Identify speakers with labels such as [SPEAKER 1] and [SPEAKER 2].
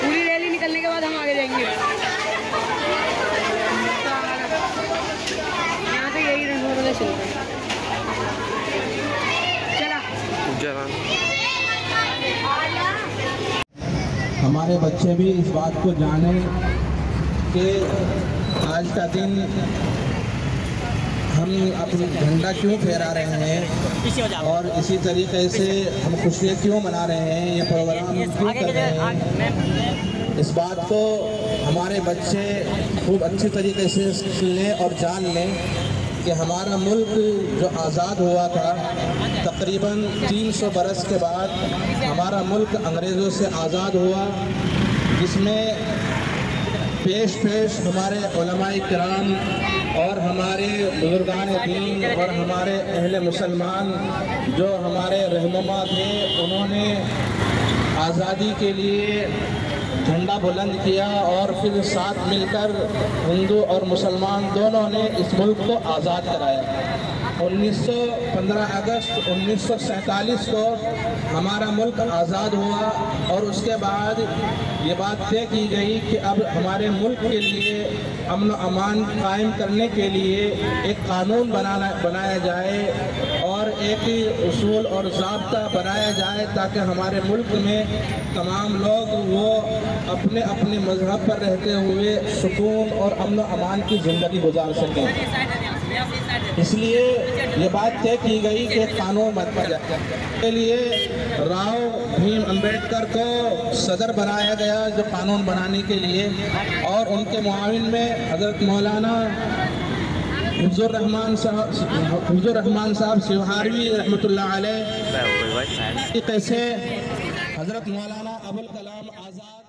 [SPEAKER 1] पूरी रैली निकलने के बाद हम आगे जाएंगे। हमारे बच्चे भी इस बात को जानें कि आज का दिन हम अपनी झंडा क्यों फहरा रहे हैं और इसी तरीके से हम खुशियाँ क्यों मना रहे हैं, ये प्रोग्राम हम क्यों कर रहे हैं। इस बात को हमारे बच्चे खूब अच्छी तरीके से सुन लें और जान लें कि हमारा मुल्क जो आज़ाद हुआ था तकरीबन 300 बरस के बाद हमारा मुल्क अंग्रेज़ों से आज़ाद हुआ, जिसमें पेश हमारे उलमाए किराम और हमारे बुजुर्गान दीन और हमारे अहले मुसलमान जो हमारे रहनुमा थे, उन्होंने आज़ादी के लिए झंडा बुलंद किया और फिर साथ मिलकर हिंदू और मुसलमान दोनों ने इस मुल्क को आज़ाद कराया। 15 अगस्त 1947 को हमारा मुल्क आज़ाद हुआ और उसके बाद ये बात तय की गई कि अब हमारे मुल्क के लिए अमन व अमान कायम करने के लिए एक कानून बनाया जाए और एक उसूल और ज़ाब्ता बनाया जाए ताकि हमारे मुल्क में तमाम लोग वो अपने अपने मज़हब पर रहते हुए सुकून और अमन व अमान की ज़िंदगी गुजार सकें। इसलिए ये बात तय की गई कि कानून बना जाए। के लिए राव भीम अम्बेडकर को सदर बनाया गया जो कानून बनाने के लिए, और उनके मुआविन में हज़रत मौलाना हिफ्ज़ुर रहमान साहब सिवहारवी रहमतुल्लाह अलैह, कैसे हज़रत मौलाना अबुल कलाम आज़ाद।